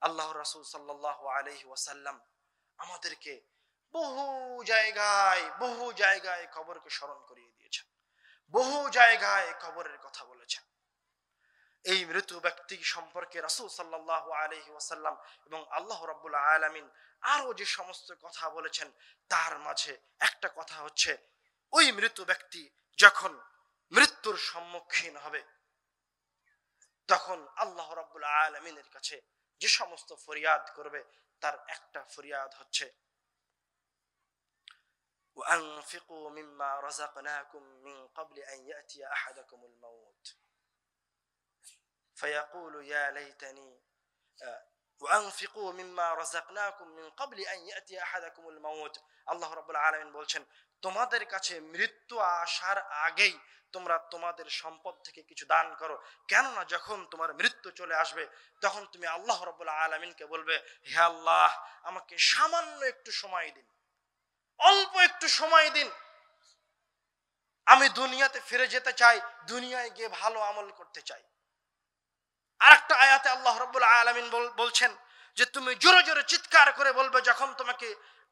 আল্লাহর রাসূল সাল্লাল্লাহু আলাইহি ওয়াসাল্লাম আমাদেরকে বহু জায়গায় কবরকে স্মরণ করিয়ে দিয়েছেন, বহু জায়গায় কবরের কথা বলেছেন। এই মৃত ব্যক্তি সম্পর্কে রাসূল সাল্লাল্লাহু আলাইহি ওয়াসাল্লাম এবং আল্লাহ রাব্বুল আলামিন আরো যে সমস্ত কথা বলেছেন, তার মাঝে একটা কথা হচ্ছে, ওই মৃত ব্যক্তি যখন মৃত্যুর সম্মুখীন হবে তখন আল্লাহ রাব্বুল আলামিনের কাছে যে সমস্ত ফরিয়াদ করবে, তার একটা ফরিয়াদ হচ্ছে, وأنفقوا مما رزقناكم من قبل أن يأتي أحدكم الموت فيقول يا ليتني وأنفقوا مما رزقناكم من قبل أن يأتي أحدكم الموت। আল্লাহ রাব্বুল আলামিন বলছেন, তোমাদের কাছে মৃত্যু আসার আগেই তোমরা তোমাদের সম্পদ থেকে কিছু দান করো, কেননা যখন তোমার মৃত্যু চলে আসবে তখন তুমি আল্লাহ রাব্বুল আলামিনকে বলবে, হে আল্লাহ, আমাকে সামান্য একটু সময় দিন, অল্প একটু সময় দিন, আমি দুনিয়াতে ফিরে যেতে চাই, দুনিয়ায় গিয়ে ভালো আমল করতে চাই। আরেকটা আয়াতে আল্লাহ রাব্বুল আলামিন বলছেন যে তুমি জোরে জোরে চিৎকার করে বলবে যখন তোমাকে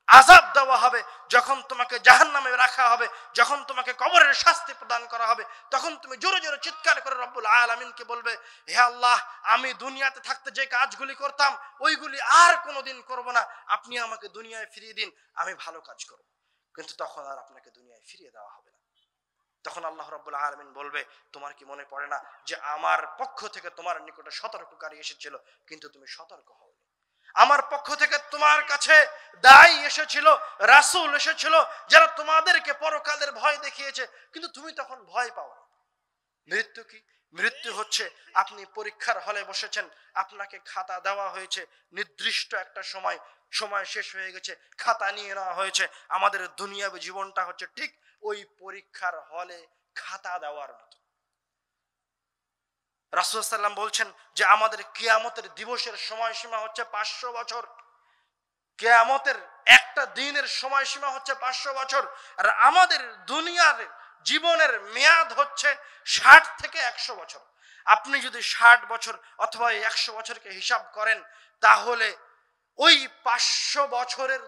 আযাব দেওয়া হবে, যখন তোমাকে জাহান্নামে রাখা হবে, যখন তোমাকে কবরের শাস্তি প্রদান করা হবে, তখন তুমি জোরে জোরে চিৎকার করে রব্বুল আলামিনকে বলবে, হে আল্লাহ, আমি দুনিয়াতে থাকতে যে কাজগুলি করতাম ওইগুলি আর কোনোদিন করব না, আপনি আমাকে দুনিয়ায় ফিরিয়ে দিন, আমি ভালো কাজ করব। কিন্তু তখন আর আপনাকে দুনিয়ায় ফিরিয়ে দেওয়া হবে না। তখন আল্লাহ রাব্বুল আলামিন বলবে, তোমার কি মনে পড়ে না যে আমার পক্ষ থেকে তোমার নিকটে সতর্ককারী এসেছিল, কিন্তু তুমি সতর্ক হওনি। আমার পক্ষ থেকে তোমার কাছে দায়ী এসেছিল, রাসূল এসেছিল, যারা তোমাদেরকে পরকালের ভয় দেখিয়েছে, কিন্তু তুমি তখন ভয় পাও না। মৃত্যু কি? মৃত্যু হচ্ছে আপনি পরীক্ষার হলে বসেছেন, আপনাকে খাতা দেওয়া হয়েছে, নির্দিষ্ট একটা সময় শেষ হয়ে গেছে, খাতা নিয়ে নেওয়া হয়েছে। আমাদের দুনিয়াবী জীবনটা হচ্ছে ঠিক ওই পরীক্ষার হলে খাতা দেওয়ার মতো। রাসূল সাল্লাল্লাহু আলাইহি ওয়াসাল্লাম বলছেন যে আমাদের কিয়ামতের দিবসের সময়সীমা হচ্ছে 500 বছর। কিয়ামতের একটা দিনের সময়সীমা হচ্ছে 500 বছর, আর আমাদের দুনিয়ার জীবনের মেয়াদ হচ্ছে 60 থেকে 100 বছর। আপনি যদি 60 বছর অথবা 100 বছরকে হিসাব করেন, তাহলে ওই 500 বছরের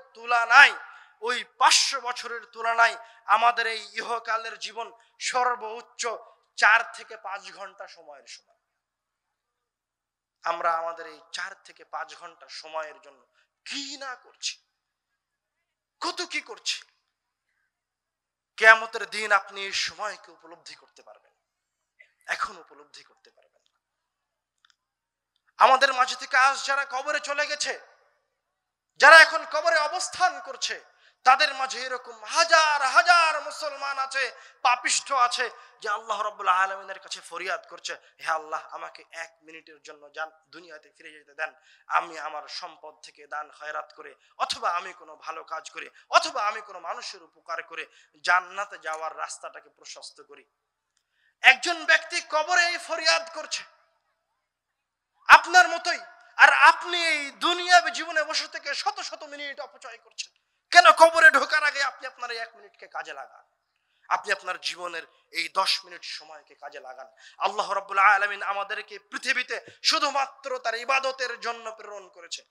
তুলনায় আমাদের এই ইহকালের জীবন সর্বোচ্চ 4 থেকে 5 ঘন্টা সময়ের সমান। আমরা আমাদের এই 4 থেকে 5 ঘন্টা সময়ের জন্য কি না করছি, কত কি করছি। কিয়ামতের দিন আপনি এই সময়কে উপলব্ধি করতে পারবেন, এখন উপলব্ধি করতে পারবেন না। আমাদের মাঝে থেকে আজ যারা কবরে চলে গেছে, যারা এখন কবরে অবস্থান করছে, তাদের মাঝে এরকম হাজার হাজার মুসলমান আছে, পাপিষ্ঠ আছে, যে আল্লাহ রাব্বুল আলামিনের কাছে ফরিয়াদ করছে, হে আল্লাহ, আমাকে 1 মিনিটের জন্য দুনিয়াতে ফিরে যেতে দেন, আমি আমার সম্পদ থেকে দান খয়রাত করে, অথবা আমি কোনো ভালো কাজ করে, অথবা আমি কোনো মানুষের উপকার করে জান্নাতে যাওয়ার রাস্তাটাকে প্রশস্ত করি। একজন ব্যক্তি কবরে এই ফরিয়াদ করছে আপনার মতোই, আর আপনি এই দুনিয়াবী জীবনে বসে থেকে শত শত মিনিট অপচয় করছেন। কেন? কবরে ঢোকার আগে আপনি আপনার এই 1 মিনিটকে কাজে লাগান, আপনি আপনার জীবনের এই 10 মিনিট সময়কে কাজে লাগান। আল্লাহ রাব্বুল আলামিন আমাদেরকে পৃথিবীতে শুধুমাত্র তার ইবাদতের জন্য প্রেরণ করেছে।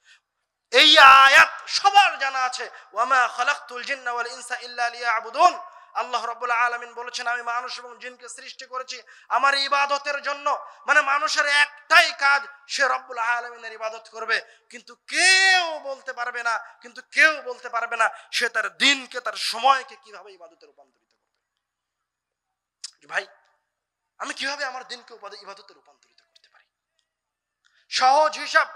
এই আয়াত সবার জানা আছে, ওয়ামা খালাকতুল জিন্না ওয়াল ইনসা ইল্লা লিয়াবুদুন। আল্লাহ রাব্বুল আলামিন বলেছেন, আমি মানুষ এবং জিনকে সৃষ্টি করেছি আমার ইবাদতের জন্য। মানে মানুষের একটাই কাজ, সে রব্বুল আলামিনের ইবাদত করবে। কিন্তু কেউ বলতে পারবে না সে তার দিনকে, তার সময়কে কিভাবে ইবাদতে রূপান্তরিত করবে। ভাই, আমি কিভাবে আমার দিনকে ইবাদতে রূপান্তরিত করতে পারি? সহজ হিসাব,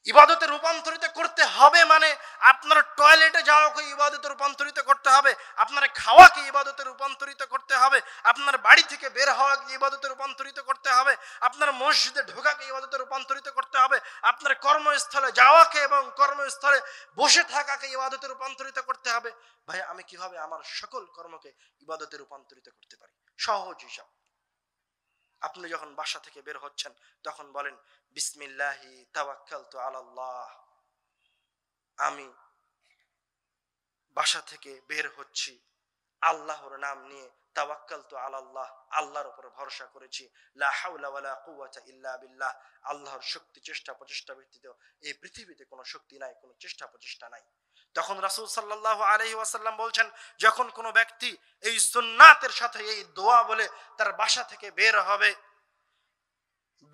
ইবাদতে রূপান্তরিত করতে হবে মানে আপনার টয়লেটে যাওয়াকে ইবাদতে রূপান্তরিত করতে হবে, আপনার খাওয়াকে ইবাদতে রূপান্তরিত করতে হবে, আপনার বাড়ি থেকে বের হওয়াকে ইবাদতে রূপান্তরিত করতে হবে, আপনার মসজিদে ঢোকাকে ইবাদতে রূপান্তরিত করতে হবে, আপনার কর্মস্থলে যাওয়াকে এবং কর্মস্থলে বসে থাকাকে ইবাদতে রূপান্তরিত করতে হবে। ভাই, আমি কিভাবে আমার সকল কর্মকে ইবাদতে রূপান্তরিত করতে পারি? সহজ হিসাব, আপনি যখন বাসা থেকে বের হচ্ছেন তখন বলেন, বিসমিল্লাহি তাওয়াক্কালতু আলাল্লাহ, আমি বাসা থেকে বের হচ্ছি আল্লাহর নাম নিয়ে, তাওয়াক্কালতু আলাল্লাহ, আল্লাহর উপর ভরসা করেছি, লা হাওলা ওয়ালা কুওয়াতা ইল্লা বিল্লাহ, আল্লাহর শক্তি চেষ্টা প্রচেষ্টা ব্যতীত এই পৃথিবীতে কোনো শক্তি নাই, কোনো চেষ্টা প্রচেষ্টা নাই। তখন রাসূল সাল্লাল্লাহু আলাইহি ওয়াসাল্লাম বলছেন, যখন কোনো ব্যক্তি এই সুন্নাতের সাথে এই দোয়া বলে তার বাসা থেকে বের হবে,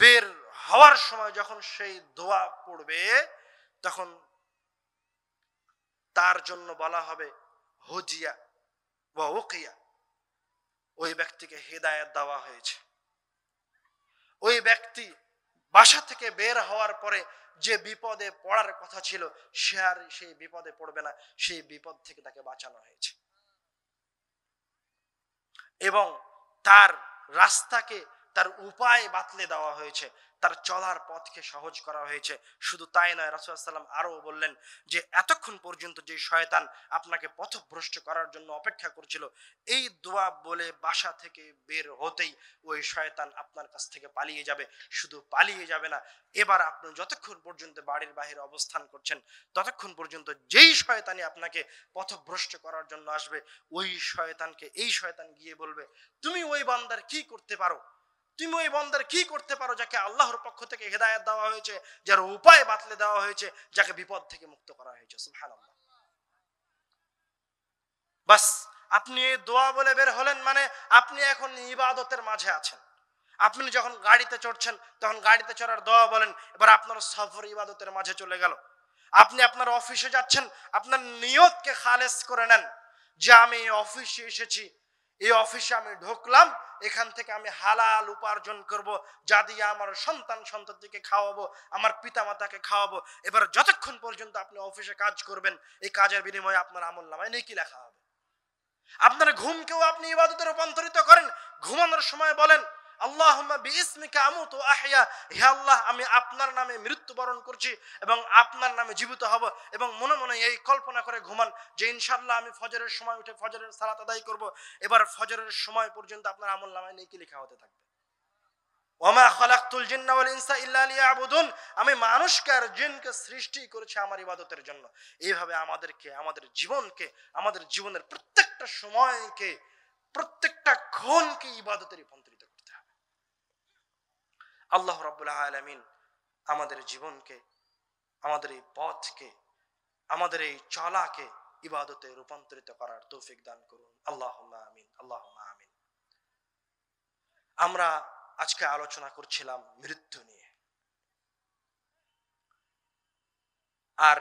বের হওয়ার সময় যখন সেই দোয়া পড়বে, তখন তার জন্য বলা হবে হুজিয়া ওয়া উকিয়া, ওই ব্যক্তিকে হেদায়েত দেওয়া হয়েছে। ওই ব্যক্তি বাসা থেকে বের হওয়ার পরে যে বিপদে পড়ার কথা ছিল, সে আর সেই বিপদে পড়বে না, সেই বিপদ থেকে তাকে বাঁচানো হয়েছে। এবং তার রাস্তাকে, তার উপায় বাতলে দেওয়া হয়েছে, তার চলার পথকে সহজ করা হয়েছে। শুধু তাই নয়, রাসূল সাল্লাল্লাহু আলাইহি ওয়াসাল্লাম আরো বললেন যে এতক্ষণ পর্যন্ত যে শয়তান আপনাকে পথভ্রষ্ট করার জন্য অপেক্ষা করছিল, এই দোয়া বলে বাসা থেকে বের হতেই ওই শয়তান আপনার কাছ থেকে পালিয়ে যাবে। শুধু পালিয়ে যাবে না, এবার আপনি যতক্ষণ পর্যন্ত বাড়ির বাইরে অবস্থান করছেন, ততক্ষণ পর্যন্ত যেই শয়তানি আপনাকে পথভ্রষ্ট করার জন্য আসবে, ওই শয়তানকে এই শয়তান গিয়ে বলবে, তুমি ওই বান্দার কি করতে পারো, তুমি ওই বান্দার কি করতে পারো যাকে আল্লাহর পক্ষ থেকে হেদায়েত দেওয়া হয়েছে, যার উপায় বাতলে দেওয়া হয়েছে, যাকে বিপদ থেকে মুক্ত করা হয়েছে। সুবহানাল্লাহ। বাস, আপনি এই দোয়া বলে বের হলেন মানে আপনি এখন ইবাদতের মাঝে আছেন। আপনি যখন গাড়িতে চড়ছেন, তখন গাড়িতে চড়ার দোয়া বলেন, এবার আপনার সফর ইবাদতের মাঝে চলে গেল। আপনি আপনার অফিসে যাচ্ছেন, আপনার নিয়তকে খালেস করে নেন যে আমি এই অফিসে এসেছি, এই অফিসে আমি ঢুকলাম, এখান থেকে আমি হালাল উপার্জন করব, যা দিয়ে আমার সন্তান সন্ততিকে খাওয়াবো, আমার পিতা মাতাকে খাওয়াবো। এবার যতক্ষণ পর্যন্ত আপনি অফিসে কাজ করবেন, এই কাজের বিনিময়ে আপনার আমলনামায় নেকি লেখা হবে। আপনার ঘুমকেও আপনি ইবাদতে রূপান্তরিত করেন। ঘুমানোর সময় বলেন, আল্লাহুম্মা বিইসমিকা আমুতু ওয়া আহইয়া, হে আল্লাহ, আমি আপনার নামে মৃত্যুবরণ করছি এবং আপনার নামে জীবিত হব। এবং মনে মনে এই কল্পনা করে ঘুমান যে ইনশাআল্লাহ আমি ফজরের সময় উঠে ফজরের সালাত আদায় করব। এবার ফজরের সময় পর্যন্ত আপনার আমলনামায় নেকি লেখা হতে থাকবে। ওয়ামা খালাকতুল জিন্না ওয়াল ইনসা ইল্লা লিয়াবুদুন, আমি মানুষকে আর জিনকে সৃষ্টি করেছি আমার ইবাদতের জন্য। এইভাবে আমাদেরকে, আমাদের জীবনকে, আমাদের জীবনের প্রত্যেকটা সময়কে, প্রত্যেকটা ক্ষণকে ইবাদতে রূপান্তরিত করতে হবে। আল্লাহ রাব্বুল আলামিন আমাদের জীবনকে, আমাদের এই পথকে, আমাদের এই চলাকে ইবাদতে রূপান্তরিত করার তৌফিক দান করুন। আল্লাহুম্মা আমিন, আল্লাহুম্মা আমিন। আমরা আজকে আলোচনা করছিলাম মৃত্যু নিয়ে। আর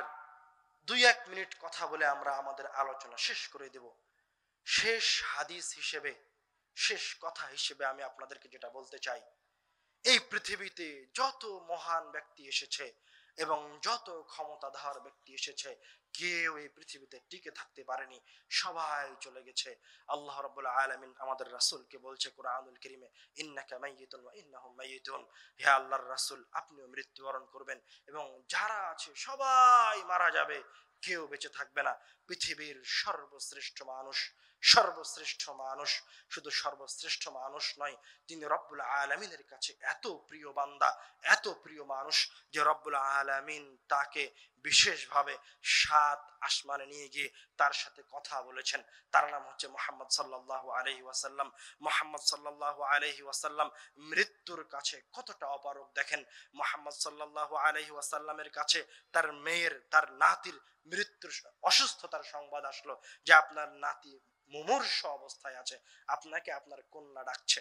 2-1 মিনিট কথা বলে আমরা আমাদের আলোচনা শেষ করে দেব। শেষ হাদিস হিসেবে, শেষ কথা হিসেবে আমি আপনাদেরকে যেটা বলতে চাই, এই পৃথিবীতে যত মহান ব্যক্তি এসেছে এবং যত ক্ষমতাধর ব্যক্তি এসেছে, কেউ এই পৃথিবীতে টিকে থাকতে পারেনি, সবাই চলে গেছে। আল্লাহ রাব্বুল আলামিন আমাদের রাসূলকে বলছে কুরআনুল কারীমে, ইন্নাকা মাইয়িতুন ওয়া ইন্নাহুম মাইয়িতুন, হে আল্লাহর রাসূল, আপনিও মৃত্যুবরণ করবেন এবং যারা আছে সবাই মারা যাবে, কেউ বেঁচে থাকবে না। পৃথিবীর সর্বশ্রেষ্ঠ মানুষ, সর্বশ্রেষ্ঠ মানুষ, শুধু সর্বশ্রেষ্ঠ মানুষ নয়, তিনি রব্বুল আলামিনের কাছে এত প্রিয় বান্দা, এত প্রিয় মানুষ যে রব্বুল আলামিন তাকে বিশেষভাবে 7 আসমানে নিয়ে গিয়ে তার সাথে কথা বলেছেন। তার নাম হচ্ছে মুহাম্মদ সাল্লাল্লাহু আলাইহি ওয়াসাল্লাম। মুহাম্মদ সাল্লাল্লাহু আলাইহি ওয়াসাল্লাম মৃত্যুর কাছে কতটা অপারগ দেখেন। মুহাম্মদ সাল্লাল্লাহু আলাইহি ওয়াসাল্লামের কাছে তার মেয়ের, তার নাতির মৃত্যুর, অসুস্থতার সংবাদ আসলো যে আপনার নাতি মুমূর্ষ অবস্থায় আছে, আপনাকে আপনার কন্যা ডাকছে।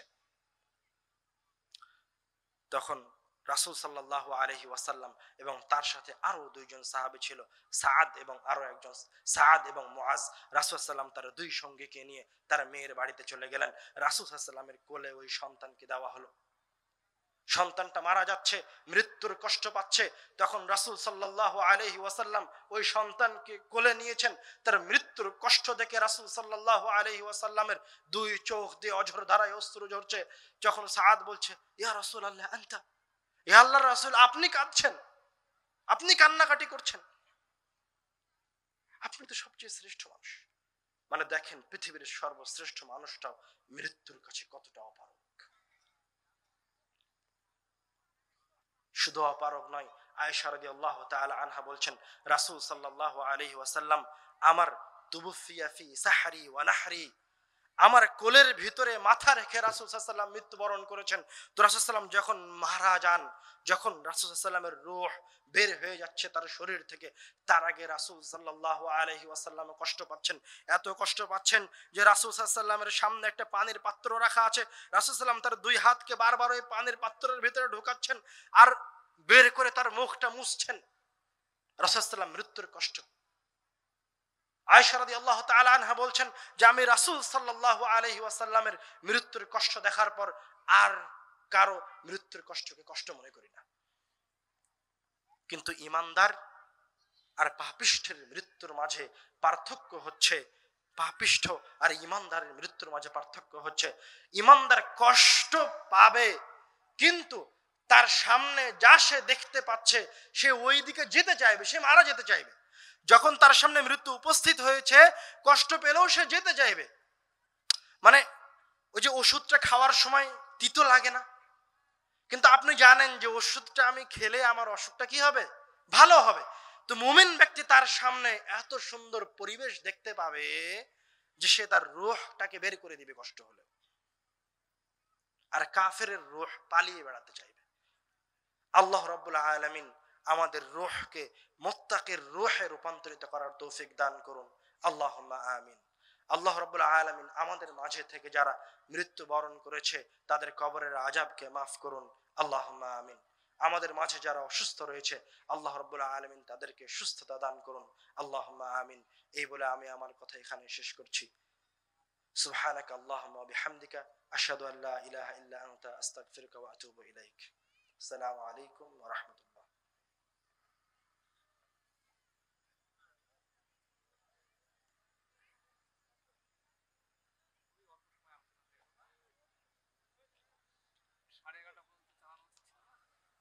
তখন রাসূল সাল্লাল্লাহু আলাইহি ওয়াসাল্লাম এবং তার সাথে আরো 2 জন সাহাবী ছিল, সাআদ এবং আরো একজন, সাআদ এবং মুআজ। রাসূল সাল্লাম তার 2 সঙ্গীকে নিয়ে তার মেয়ের বাড়িতে চলে গেলেন। রাসূল সাল্লামের কোলে ওই সন্তানকে দেওয়া হলো। সন্তানটা মারা যাচ্ছে, মৃত্যুর কষ্ট পাচ্ছে। তখন রাসূল সাল্লাল্লাহু আলাইহি ওয়াসাল্লাম ওই সন্তানকে কোলে নিয়েছেন। তার মৃত্যুর কষ্ট দেখে রাসূল সাল্লাল্লাহু আলাইহি ওয়াসাল্লামের 2 চোখ দিয়ে অঝর ধারায় অশ্রু ঝরছে। যখন সাআদ বলছে, ইয়া রাসূলুল্লাহ আনতা, ইয়া আল্লাহর রাসূল, আপনি কাঁদছেন, আপনি কান্নাকাটি করছেন, আপনি তো সবচেয়ে শ্রেষ্ঠ মানুষ। মানে দেখেন পৃথিবীর সর্বশ্রেষ্ঠ মানুষটাও মৃত্যুর কাছে কতটা অপারগ। শুধু অপারগ নয়, আয়েশা রাদিয়াল্লাহু তাআলা আনহা বলছেন, রাসূল সাল্লাল্লাহু আলাইহি ওয়াসাল্লাম আমার তুবফিয়া ফি সাহরি ওয়া নাহরি, আমার কোলের ভিতরে মাথা রেখে রাসূল সাল্লাল্লাহু আলাইহি ওয়াসাল্লাম মৃত্যুবরণ করেছেন। তো রাসূল সাল্লাল্লাহু আলাইহি ওয়াসাল্লাম যখন মারা যান, যখন রাসূল সাল্লাল্লাহু আলাইহি ওয়াসাল্লামের রূহ বের হয়ে যাচ্ছে তার শরীর থেকে, তার আগে রাসূল সাল্লাল্লাহু আলাইহি ওয়াসাল্লাম কষ্ট পাচ্ছেন। এত কষ্ট পাচ্ছেন যে রাসূল সাল্লাল্লাহু আলাইহি ওয়াসাল্লামের সামনে একটা পানির পাত্র রাখা আছে, রাসূল সাল্লাল্লাহু আলাইহি ওয়াসাল্লাম তার দুই হাতকে বারবার ওই পানির পাত্রের ভিতরে ঢোকাচ্ছেন আর বের করে তার মুখটা মুছছেন। রাসূল সাল্লাল্লাহু আলাইহি ওয়াসাল্লাম মৃত্যুর কষ্ট। আয়েশা রাদিয়াল্লাহু তাআলা আনহা বলছেন যে আমি রাসূল সাল্লাল্লাহু আলাইহি ওয়াসাল্লামের মৃত্যুর কষ্ট দেখার পর আর কারো মৃত্যুর কষ্টকে কষ্ট মনে করি না। কিন্তু ঈমানদার আর পাপিষ্ঠের মৃত্যুর মাঝে পার্থক্য হচ্ছে, পাপিষ্ঠ আর ঈমানদারের মৃত্যুর মাঝে পার্থক্য হচ্ছে, ঈমানদার কষ্ট পাবে কিন্তু তার সামনে যা সে দেখতে পাচ্ছে সে ওই দিকে যেতে চাইবে, সে মারা যেতে চাইবে। যখন তার সামনে মৃত্যু উপস্থিত হয়েছে কষ্ট পেলেও সে যেতে চাইবে। মানে ওই যে ওষুধটা খাওয়ার সময় তিতো লাগে না, কিন্তু আপনি জানেন যে ওষুধটা আমি খেলে আমার অসুখটা কি হবে, ভালো হবে। তো মুমিন ব্যক্তি তার সামনে এত সুন্দর পরিবেশ দেখতে পাবে যে সে তার রূহটাকে বের করে দিবে কষ্ট হলে। আর কাফেরের রূহ পালিয়ে বেড়াতে চাইবে। আল্লাহ রাব্বুল আলামিন আমাদের রূহকে মুত্তাকির রূহে রূপান্তরিত করার তৌফিক দান করুন, আল্লাহুম্মা আমিন। আল্লাহ রাব্বুল আলামিন আমাদের মাঝে থেকে যারা মৃত্যুবরণ করেছে তাদের কবরের আযাবকে মাফ করুন, আল্লাহুম্মা আমিন। আমাদের মাঝে যারা অসুস্থ রয়েছে আল্লাহ রাব্বুল আলামিন তাদেরকে সুস্থতা দান করুন, আল্লাহুম্মা আমিন। এই বলে আমি আমার কথা এখানে শেষ করছি। সুবহানাকা আল্লাহুম্মা ওয়া বিহামদিকা আশহাদু আল্লা ইলাহা ইল্লা আনতা আস্তাগফিরুকা ওয়া আতুবু ইলাইক। আসসালামু আলাইকুম ওয়া রাহমাতুল্লাহ।